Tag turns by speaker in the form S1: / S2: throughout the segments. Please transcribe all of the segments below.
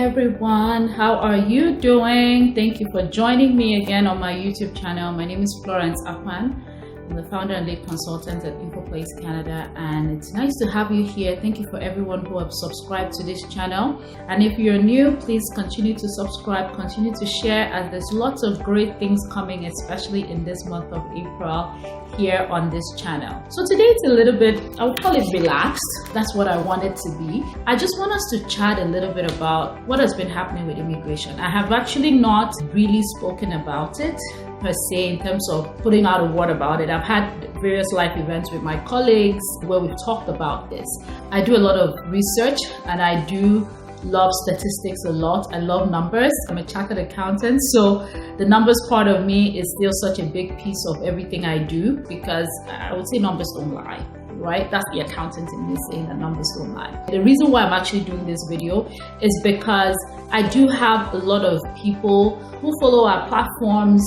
S1: everyone, how are you doing? Thank you for joining me again on my YouTube channel. My name is Florence Akpan. I'm the founder and lead consultant at InfoPlace Canada, and it's nice to have you here. Thank you for everyone who have subscribed to this channel, and if you're new, please continue to subscribe, continue to share, as there's lots of great things coming, especially in this month of April here on this channel. So today it's a little bit, I would call it relaxed. That's what I want it to be. I just want us to chat a little bit about what has been happening with immigration. I have actually not really spoken about it per se in terms of putting out a word about it. I've had various live events with my colleagues where we've talked about this. I do a lot of research and I do love statistics a lot. I love numbers. I'm a chartered accountant, so the numbers part of me is still such a big piece of everything I do, because I would say numbers don't lie, right? That's the accountant in me saying that numbers don't lie. The reason why I'm actually doing this video is because I do have a lot of people who follow our platforms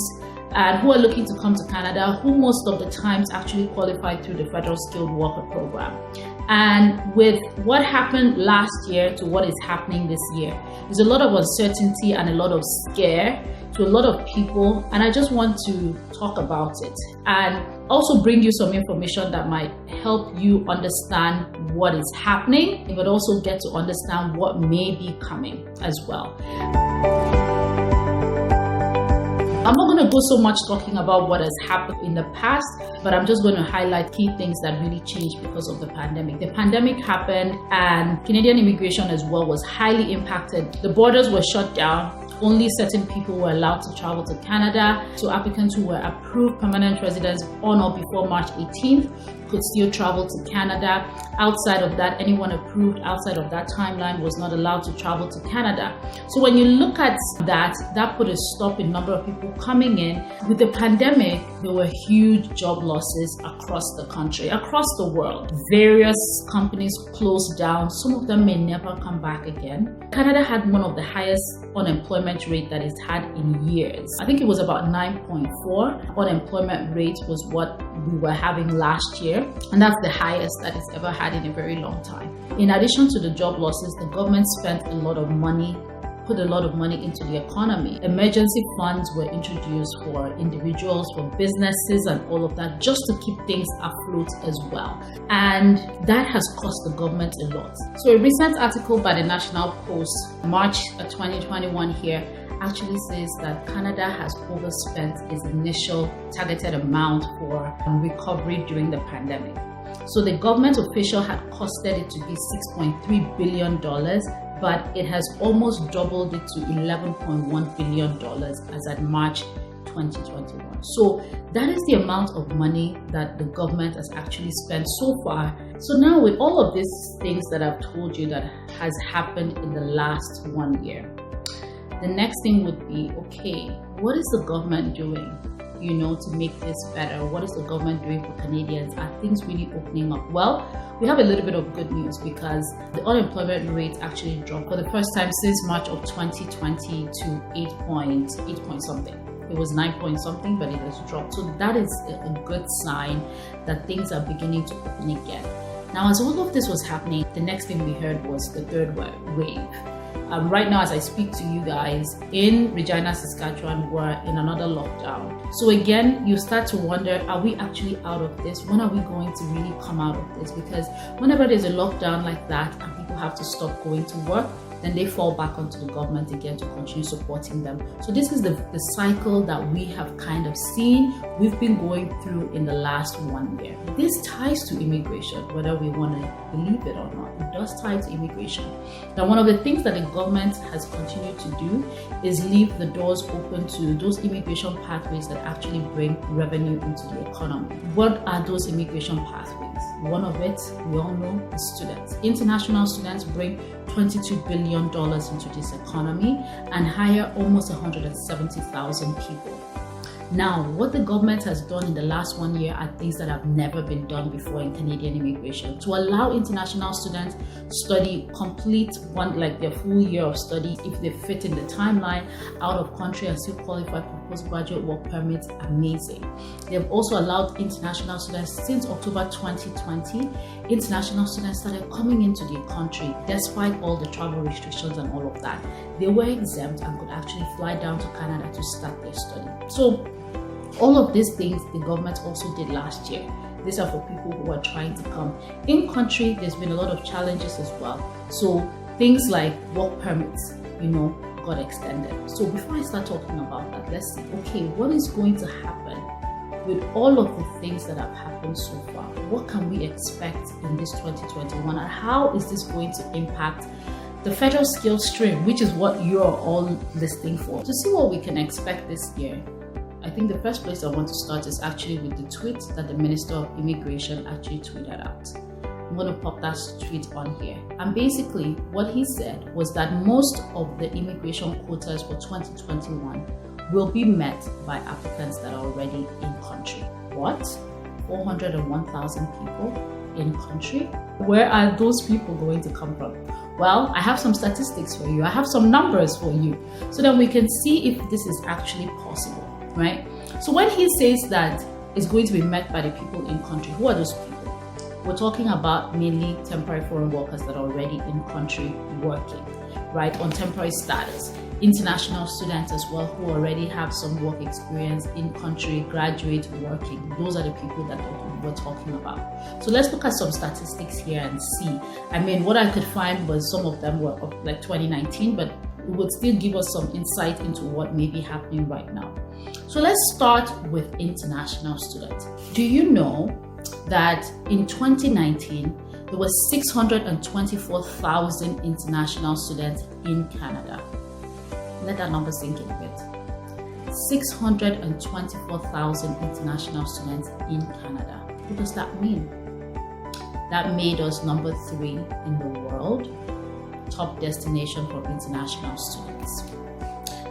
S1: and who are looking to come to Canada, who most of the times actually qualify through the Federal Skilled Worker Program. And with what happened last year to what is happening this year, there's a lot of uncertainty and a lot of scare to a lot of people, and I just want to talk about it and also bring you some information that might help you understand what is happening, but also get to understand what may be coming as well. I'm not going to go so much talking about what has happened in the past, but I'm just going to highlight key things that really changed because of the pandemic. The pandemic happened and Canadian immigration as well was highly impacted. The borders were shut down. Only certain people were allowed to travel to Canada. So applicants who were approved permanent residents on or before March 18th could still travel to Canada. Outside of that, anyone approved outside of that timeline was not allowed to travel to Canada. So when you look at that put a stop in number of people coming in. With the pandemic, there were huge job losses across the country, across the world. Various companies closed down. Some of them may never come back again. Canada had one of the highest unemployment rate that it's had in years. I think it was about 9.4. Unemployment rate was what we were having last year, and that's the highest that it's ever had in a very long time. In addition to the job losses, the government spent a lot of money, put a lot of money into the economy. Emergency funds were introduced for individuals, for businesses, and all of that, just to keep things afloat as well. And that has cost the government a lot. So a recent article by the National Post, March 2021 here, actually says that Canada has overspent its initial targeted amount for recovery during the pandemic. So the government official had costed it to be $6.3 billion, but it has almost doubled it to $11.1 billion as at March 2021. So that is the amount of money that the government has actually spent so far. So now with all of these things that I've told you that has happened in the last 1 year, the next thing would be, okay, what is the government doing, to make this better? What is the government doing for Canadians? Are things really opening up? Well, we have a little bit of good news, because the unemployment rate actually dropped for the first time since March of 2020 to 8 point something. It was 9 point something, but it has dropped. So that is a good sign that things are beginning to open again. Now, as all of this was happening, the next thing we heard was the third wave. Right now, as I speak to you guys, in Regina, Saskatchewan, we're in another lockdown. So again, you start to wonder, are we actually out of this? When are we going to really come out of this? Because whenever there's a lockdown like that and people have to stop going to work, then they fall back onto the government again to continue supporting them. So this is the cycle that we have kind of seen, we've been going through in the last 1 year. This ties to immigration, whether we want to believe it or not. It does tie to immigration. Now, one of the things that the government has continued to do is leave the doors open to those immigration pathways that actually bring revenue into the economy. What are those immigration pathways? One of it, we all know, is students. International students bring $22 billion into this economy and hire almost 170,000 people. Now, what the government has done in the last 1 year are things that have never been done before in Canadian immigration. To allow international students study complete their full year of study if they fit in the timeline out of country and still qualify for postgraduate work permits, amazing. They've also allowed international students since October 2020. International students started coming into the country despite all the travel restrictions and all of that. They were exempt and could actually fly down to Canada to start their study. So all of these things the government also did last year. These are for people who are trying to come in country. There's been a lot of challenges as well. So things like work permits, got extended. So before I start talking about that, let's see, okay, what is going to happen with all of the things that have happened so far? What can we expect in this 2021, and how is this going to impact the federal skills stream, which is what you're all listening for? To see what we can expect this year, I think the first place I want to start is actually with the tweet that the Minister of Immigration actually tweeted out. I'm going to pop that tweet on here. And basically what he said was that most of the immigration quotas for 2021 will be met by applicants that are already in country. What? 401,000 people in country? Where are those people going to come from? Well, I have some statistics for you. I have some numbers for you so that we can see if this is actually possible, right? So when he says that it's going to be met by the people in country, who are those people? We're talking about mainly temporary foreign workers that are already in country working, right, on temporary status. International students as well who already have some work experience in country, graduate, working. Those are the people that we're talking about. So let's look at some statistics here and see. I mean, what I could find was some of them were of like 2019, but it would still give us some insight into what may be happening right now. So let's start with international students. Do you know that in 2019, there were 624,000 international students in Canada? Let that number sink in a bit. 624,000 international students in Canada. What does that mean? That made us number 3 in the world, top destination for international students.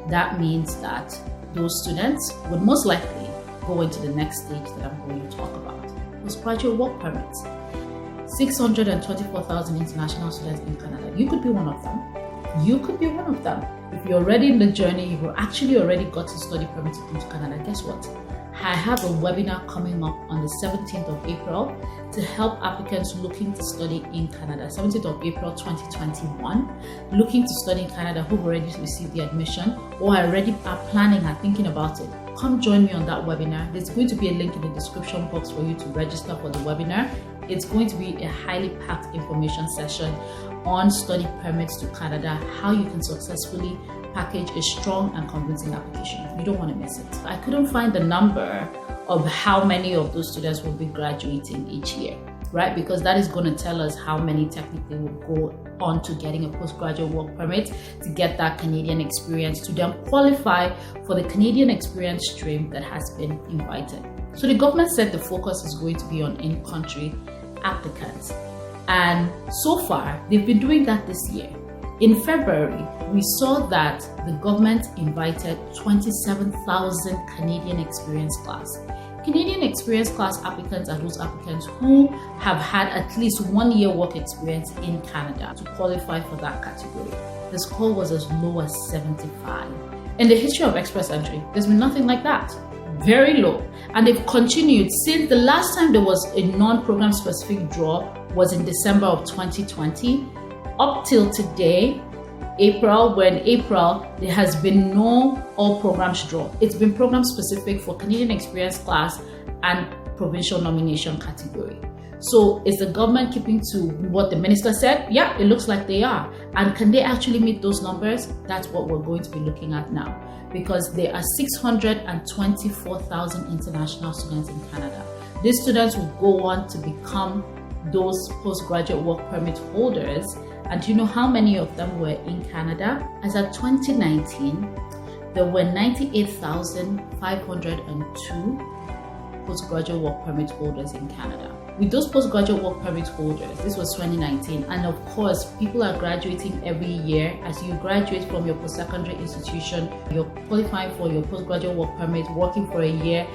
S1: That means that those students would most likely go into the next stage that I'm going to talk about, postgraduate work permits. 624,000 international students in Canada. You could be one of them. You could be one of them. If you're already in the journey, you've actually already got a study permit to come to Canada, guess what? I have a webinar coming up on the 17th of April to help applicants looking to study in Canada. 17th of April 2021, looking to study in Canada who've already received the admission or already are planning and thinking about it. Come join me on that webinar. There's going to be a link in the description box for you to register for the webinar. It's going to be a highly packed information session on study permits to Canada, how you can successfully package a strong and convincing application. You don't want to miss it. I couldn't find the number of how many of those students will be graduating each year, right? Because that is going to tell us how many technically will go on to getting a postgraduate work permit to get that Canadian experience to then qualify for the Canadian experience stream that has been invited. So the government said the focus is going to be on in-country applicants. And so far, they've been doing that this year. In February, we saw that the government invited 27,000 Canadian experience class. Canadian experience class applicants are those applicants who have had at least 1 year work experience in Canada to qualify for that category. The score was as low as 75. In the history of express entry, there's been nothing like that. Very low. And they've continued since the last time there was a non-program specific draw was in December of 2020. Up till today, April, there has been no all programs draw. It's been program specific for Canadian experience class and provincial nomination category. So is the government keeping to what the minister said? Yeah, it looks like they are. And can they actually meet those numbers? That's what we're going to be looking at now, because there are 624,000 international students in Canada. These students will go on to become those postgraduate work permit holders. And do you know how many of them were in Canada? As of 2019, there were 98,502 postgraduate work permit holders in Canada. with those postgraduate work permit holders, this was 2019, and of course, people are graduating every year. As you graduate from your post-secondary institution, you're qualifying for your postgraduate work permit, working for a year,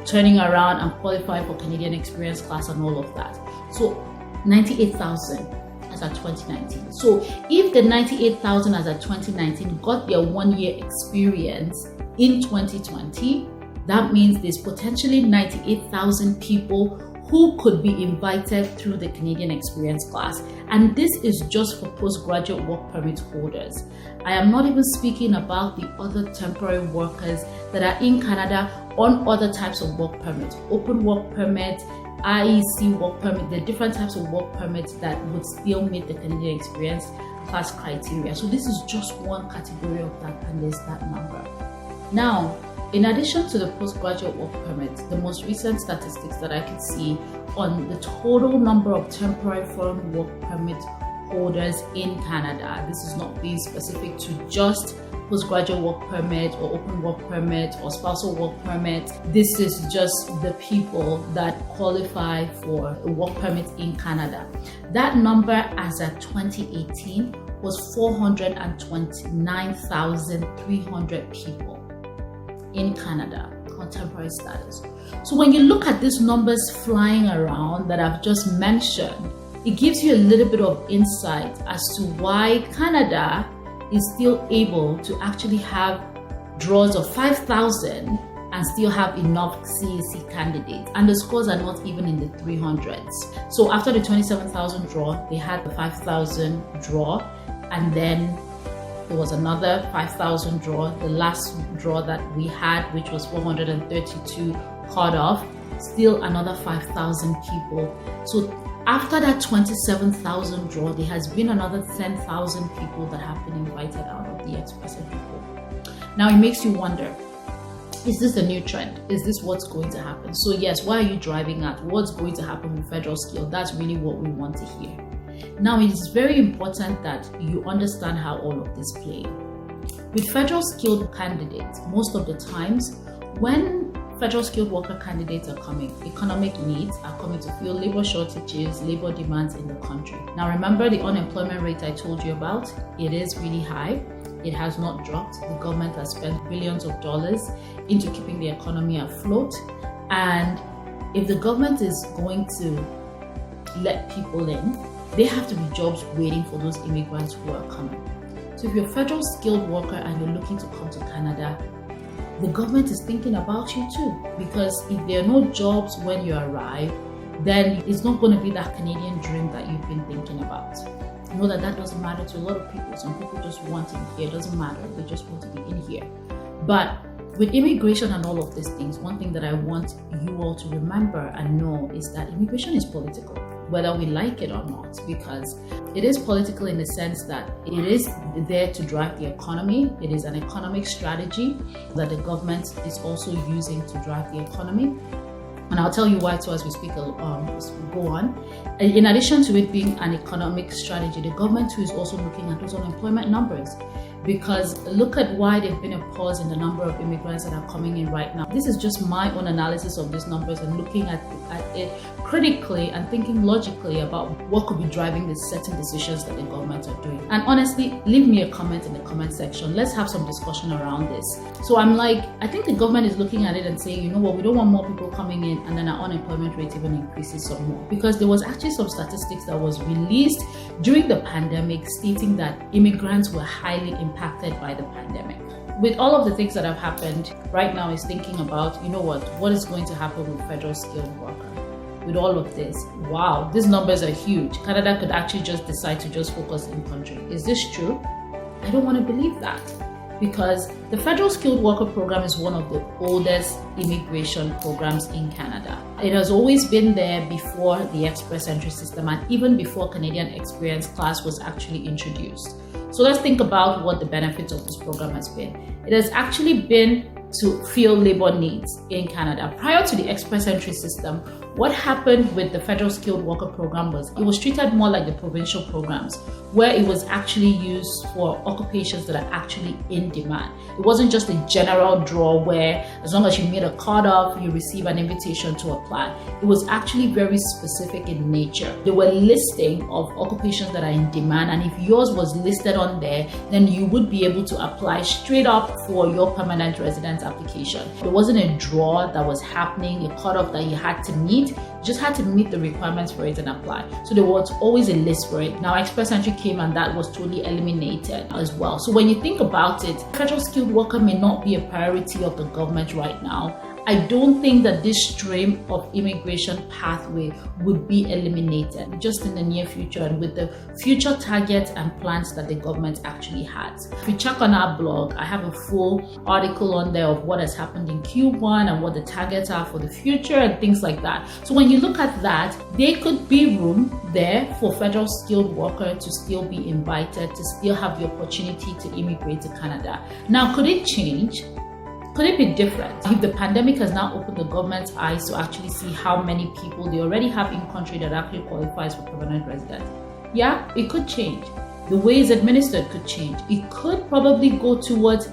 S1: turning around and qualifying for Canadian Experience class and all of that. So 98,000 as at 2019. So if the 98,000 as at 2019 got their 1 year experience in 2020, that means there's potentially 98,000 people who could be invited through the Canadian Experience class. And this is just for postgraduate work permit holders. I am not even speaking about the other temporary workers that are in Canada on other types of work permits, open work permit, IEC work permit, the different types of work permits that would still meet the Canadian Experience class criteria. So this is just one category of that, and there's that number. Now, in addition to the postgraduate work permit, the most recent statistics that I could see on the total number of temporary foreign work permit holders in Canada, this is not being specific to just postgraduate work permit or open work permit or spousal work permit. This is just the people that qualify for a work permit in Canada. That number as of 2018 was 429,300 people in Canada on temporary status. So when you look at these numbers flying around that I've just mentioned, it gives you a little bit of insight as to why Canada is still able to actually have draws of 5,000 and still have enough CAC candidates, and the scores are not even in the 300s. So after the 27,000 draw, they had the 5,000 draw, and then there was another 5,000 draw, the last draw that we had, which was 432 cut off, still another 5,000 people. So after that 27,000 draw, there has been another 10,000 people that have been invited out of the Express Entry pool. Now it makes you wonder, is this a new trend? Is this what's going to happen? So yes, why are you driving at what's going to happen with federal skill? That's really what we want to hear. Now it is very important that you understand how all of this plays. With federal skilled candidates, most of the times when federal skilled worker candidates are coming, economic needs are coming to fill labor shortages, labor demands in the country. Now remember the unemployment rate I told you about? It is really high. It has not dropped. The government has spent billions of dollars into keeping the economy afloat. And if the government is going to let people in, there have to be jobs waiting for those immigrants who are coming. So if you're a federal skilled worker and you're looking to come to Canada, the government is thinking about you too, because if there are no jobs when you arrive, then it's not going to be that Canadian dream that you've been thinking about. You know that doesn't matter to a lot of people. Some people just want in here. It doesn't matter. They just want to be in here. But with immigration and all of these things, one thing that I want you all to remember and know is that immigration is political, whether we like it or not, because it is political in the sense that it is there to drive the economy. It is an economic strategy that the government is also using to drive the economy. And I'll tell you why too as we speak, as we go on. In addition to it being an economic strategy, the government too is also looking at those unemployment numbers. Because look at why there's been a pause in the number of immigrants that are coming in right now. This is just my own analysis of these numbers and looking at it critically and thinking logically about what could be driving the certain decisions that the government are doing. And honestly, leave me a comment in the comment section. Let's have some discussion around this. So I'm like, I think the government is looking at it and saying, you know what, we don't want more people coming in, and then our unemployment rate even increases some more. Because there was actually some statistics that was released during the pandemic stating that immigrants were highly impacted by the pandemic. With all of the things that have happened, right now is thinking about, you know what is going to happen with federal skilled worker? With all of this, wow, these numbers are huge. Canada could actually just decide to just focus in country. Is this true? I don't want to believe that, because the federal skilled worker program is one of the oldest immigration programs in Canada. It has always been there before the Express Entry system and even before Canadian Experience class was actually introduced. So let's think about what the benefits of this program has been. It has actually been to fill labor needs in Canada. Prior to the Express Entry system, What happened with the federal skilled worker program was it was treated more like the provincial programs, where it was actually used for occupations that are actually in demand. It wasn't just a general draw where as long as you meet a cutoff, you receive an invitation to apply. It was actually very specific in nature. They were listing of occupations that are in demand, and if yours was listed on there, then you would be able to apply straight up for your permanent residence application. There wasn't a draw that was happening, a cutoff that you had to meet. You just had to meet the requirements for it and apply. So there was always a list for it. Now Express Entry came and that was totally eliminated as well. So when you think about it, federal skilled worker may not be a priority of the government right now. I don't think that this stream of immigration pathway would be eliminated just in the near future and with the future targets and plans that the government actually has. If you check on our blog, I have a full article on there of what has happened in Q1 and what the targets are for the future and things like that. So when you look at that, there could be room there for federal skilled worker to still be invited, to still have the opportunity to immigrate to Canada. Now, could it change? Could it be different if the pandemic has now opened the government's eyes to actually see how many people they already have in country that actually qualifies for permanent residence? Yeah, it could change. The way it's administered could change. It could probably go towards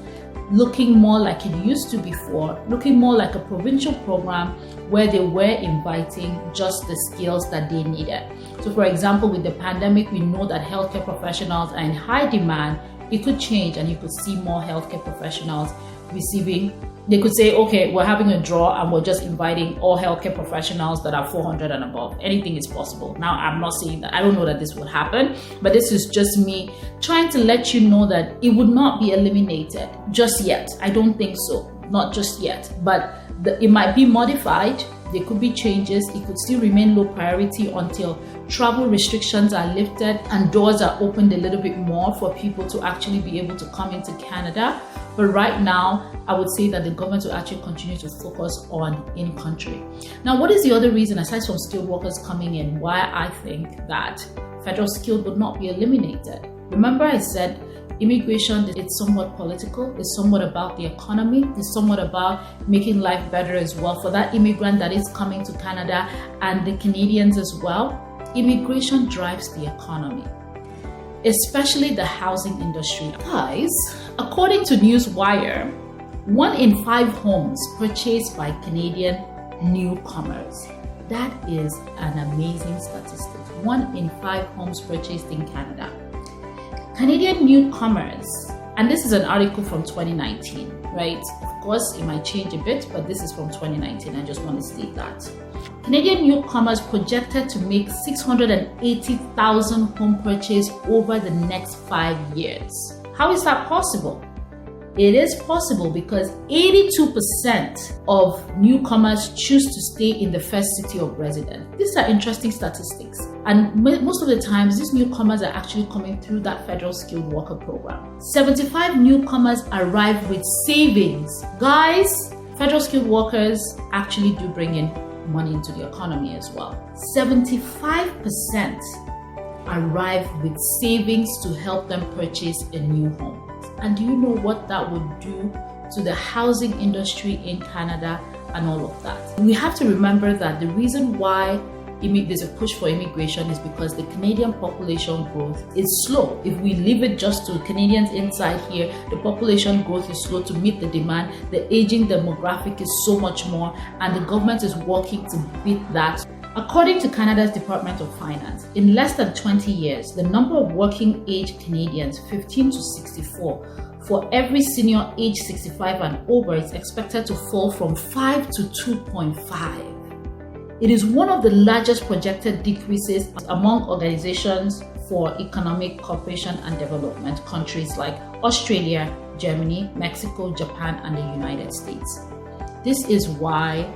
S1: looking more like it used to before, looking more like a provincial program where they were inviting just the skills that they needed. So for example, with the pandemic, we know that healthcare professionals are in high demand. It could change and you could see more healthcare professionals receiving. They could say, okay, we're having a draw and we're just inviting all healthcare professionals that are 400 and above. Anything is possible. Now, I'm not saying that. I don't know that this would happen, but this is just me trying to let you know that it would not be eliminated just yet. I don't think so. Not just yet, but it might be modified. There could be changes. It could still remain low priority until travel restrictions are lifted and doors are opened a little bit more for people to actually be able to come into Canada. But right now, I would say that the government will actually continue to focus on in-country. Now, what is the other reason, aside from skilled workers coming in, why I think that federal skilled would not be eliminated? Remember I said immigration, it's somewhat political, it's somewhat about the economy, it's somewhat about making life better as well for that immigrant that is coming to Canada and the Canadians as well. Immigration drives the economy, especially the housing industry. Guys, according to Newswire, 1 in 5 homes purchased by Canadian newcomers. That is an amazing statistic. 1 in 5 homes purchased in Canada. Canadian newcomers, and this is an article from 2019, right? Of course, it might change a bit, but this is from 2019. I just want to state that. Canadian newcomers projected to make 680,000 home purchase over the next 5 years. How is that possible? It is possible because 82% of newcomers choose to stay in the first city of residence. These are interesting statistics. And most of the times, these newcomers are actually coming through that federal skilled worker program. 75 newcomers arrive with savings. Guys, federal skilled workers actually do bring in money into the economy as well. 75% arrive with savings to help them purchase a new home. And do you know what that would do to the housing industry in Canada and all of that? We have to remember that the reason why there's a push for immigration is because the Canadian population growth is slow. If we leave it just to Canadians inside here, the population growth is slow to meet the demand. The aging demographic is so much more, and the government is working to beat that. According to Canada's Department of Finance, in less than 20 years, the number of working age Canadians 15 to 64 for every senior age 65 and over is expected to fall from 5 to 2.5. It is one of the largest projected decreases among organizations for economic cooperation and development, countries like Australia, Germany, Mexico, Japan, and the United States. This is why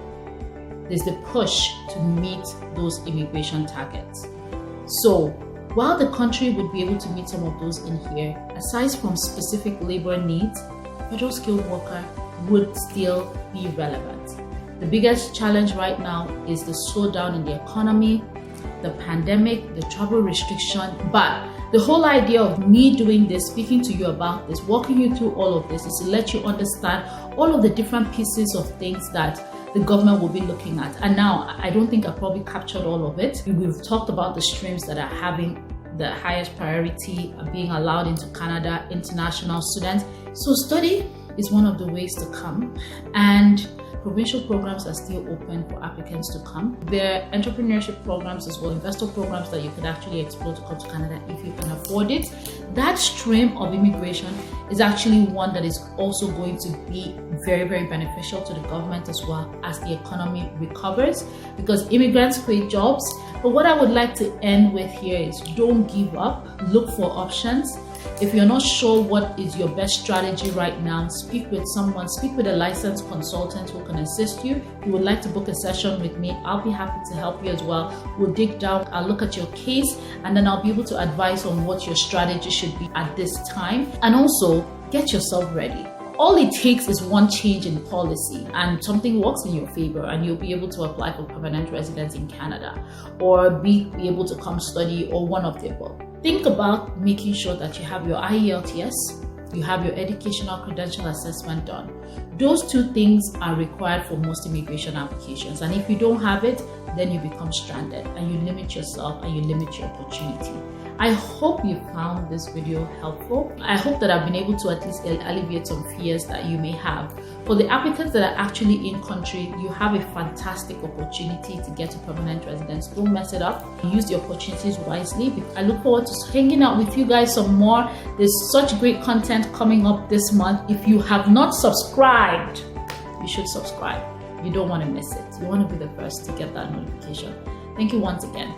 S1: there's the push to meet those immigration targets. So while the country would be able to meet some of those in here, aside from specific labor needs, federal skilled worker would still be relevant. The biggest challenge right now is the slowdown in the economy, the pandemic, the travel restriction. But the whole idea of me doing this, speaking to you about this, walking you through all of this, is to let you understand all of the different pieces of things that the government will be looking at. And now, I don't think I probably captured all of it. We've talked about the streams that are having the highest priority, being allowed into Canada, international students. So study is one of the ways to come, and provincial programs are still open for applicants to come. There are entrepreneurship programs as well, investor programs that you could actually explore to come to Canada if you can afford it. That stream of immigration is actually one that is also going to be very, very beneficial to the government as well as the economy recovers, because immigrants create jobs. But what I would like to end with here is don't give up, look for options. If you're not sure what is your best strategy right now, speak with someone, speak with a licensed consultant who can assist you. If you would like to book a session with me, I'll be happy to help you as well. We'll dig down, I'll look at your case, and then I'll be able to advise on what your strategy should be at this time. And also, get yourself ready. All it takes is one change in policy and something works in your favor, and you'll be able to apply for permanent residence in Canada or be able to come study, or one of the above. Think about making sure that you have your IELTS, you have your educational credential assessment done. Those two things are required for most immigration applications, and if you don't have it, then you become stranded and you limit yourself and you limit your opportunity. I hope you found this video helpful. I hope that I've been able to at least alleviate some fears that you may have. For the applicants that are actually in country, you have a fantastic opportunity to get to permanent residence. Don't mess it up. Use the opportunities wisely. I look forward to hanging out with you guys some more. There's such great content coming up this month. If you have not subscribed, you should subscribe. You don't want to miss it. You want to be the first to get that notification. Thank you once again.